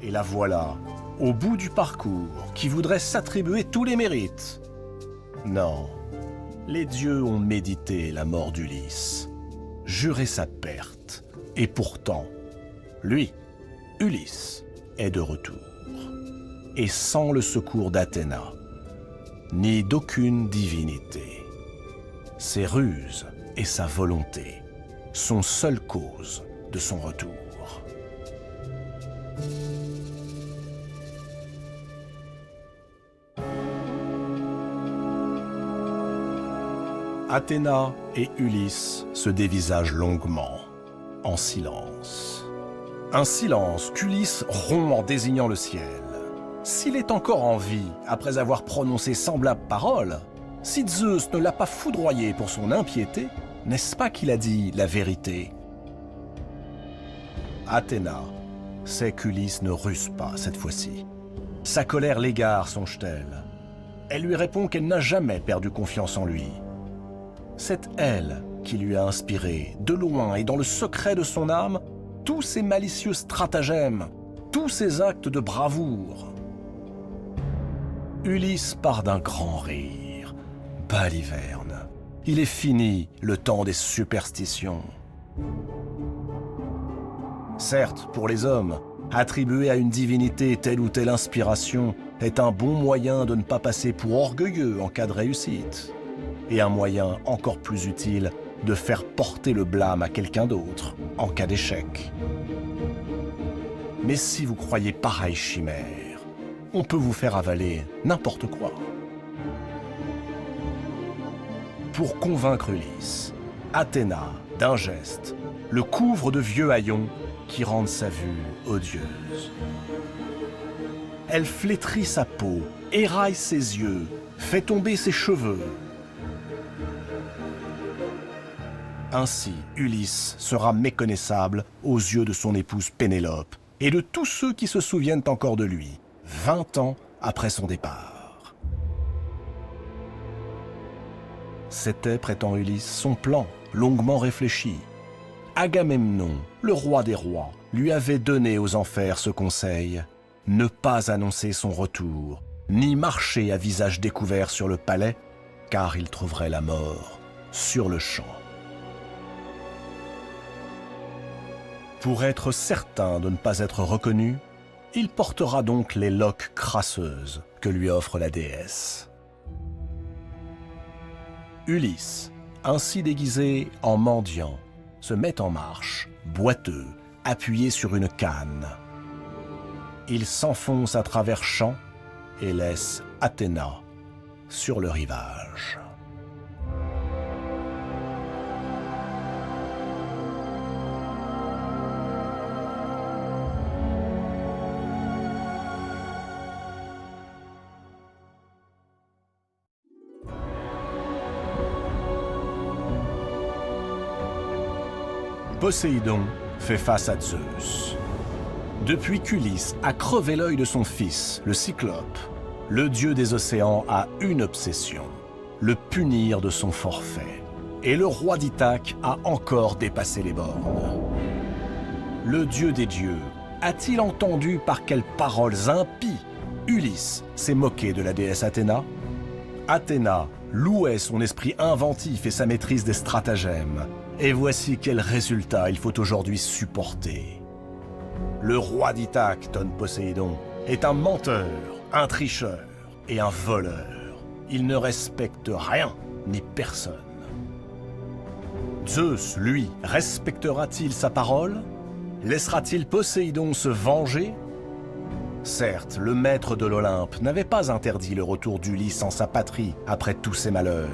Et la voilà, au bout du parcours, qui voudrait s'attribuer tous les mérites. Non, les dieux ont médité la mort d'Ulysse, juré sa perte, et pourtant, lui, Ulysse, est de retour. Et sans le secours d'Athéna, ni d'aucune divinité. Ses ruses et sa volonté sont seule cause de son retour. Athéna et Ulysse se dévisagent longuement, en silence. Un silence qu'Ulysse rompt en désignant le ciel. S'il est encore en vie après avoir prononcé semblable parole, si Zeus ne l'a pas foudroyé pour son impiété, n'est-ce pas qu'il a dit la vérité? Athéna sait qu'Ulysse ne ruse pas cette fois-ci. Sa colère l'égare, songe-t-elle. Elle lui répond qu'elle n'a jamais perdu confiance en lui. C'est elle qui lui a inspiré, de loin et dans le secret de son âme, tous ces malicieux stratagèmes, tous ces actes de bravoure. Ulysse part d'un grand rire. Baliverne, il est fini le temps des superstitions. Certes, pour les hommes, attribuer à une divinité telle ou telle inspiration est un bon moyen de ne pas passer pour orgueilleux en cas de réussite. Et un moyen encore plus utile de faire porter le blâme à quelqu'un d'autre en cas d'échec. Mais si vous croyez pareille chimère, on peut vous faire avaler n'importe quoi. Pour convaincre Ulysse, Athéna, d'un geste, le couvre de vieux haillons qui rendent sa vue odieuse. Elle flétrit sa peau, éraille ses yeux, fait tomber ses cheveux. Ainsi, Ulysse sera méconnaissable aux yeux de son épouse Pénélope et de tous ceux qui se souviennent encore de lui, 20 ans après son départ. C'était, prétend Ulysse, son plan, longuement réfléchi. Agamemnon, le roi des rois, lui avait donné aux enfers ce conseil, ne pas annoncer son retour, ni marcher à visage découvert sur le palais, car il trouverait la mort sur le champ. Pour être certain de ne pas être reconnu, il portera donc les loques crasseuses que lui offre la déesse. Ulysse, ainsi déguisé en mendiant, se met en marche, boiteux, appuyé sur une canne. Il s'enfonce à travers champs et laisse Athéna sur le rivage. Poséidon fait face à Zeus. Depuis qu'Ulysse a crevé l'œil de son fils, le Cyclope, le dieu des océans a une obsession, le punir de son forfait. Et le roi d'Ithaque a encore dépassé les bornes. Le dieu des dieux a-t-il entendu par quelles paroles impies Ulysse s'est moqué de la déesse Athéna? Athéna louait son esprit inventif et sa maîtrise des stratagèmes. Et voici quel résultat il faut aujourd'hui supporter. Le roi d'Ithaque, tonne Poséidon, est un menteur, un tricheur et un voleur. Il ne respecte rien ni personne. Zeus, lui, respectera-t-il sa parole? Laissera-t-il Poséidon se venger? Certes, le maître de l'Olympe n'avait pas interdit le retour d'Ulysse en sa patrie après tous ses malheurs.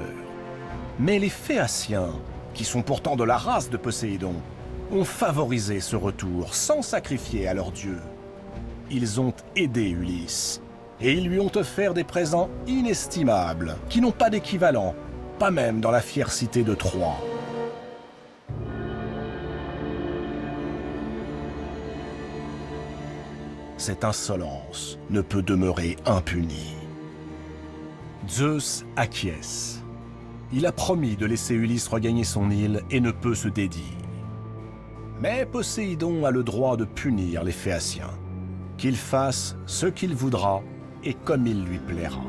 Mais les Phéaciens, qui sont pourtant de la race de Poséidon, ont favorisé ce retour sans sacrifier à leur dieu. Ils ont aidé Ulysse, et ils lui ont offert des présents inestimables, qui n'ont pas d'équivalent, pas même dans la fière cité de Troie. Cette insolence ne peut demeurer impunie. Zeus acquiesce. Il a promis de laisser Ulysse regagner son île et ne peut se dédire. Mais Poséidon a le droit de punir les Phéaciens. qu'il fasse ce qu'il voudra et comme il lui plaira.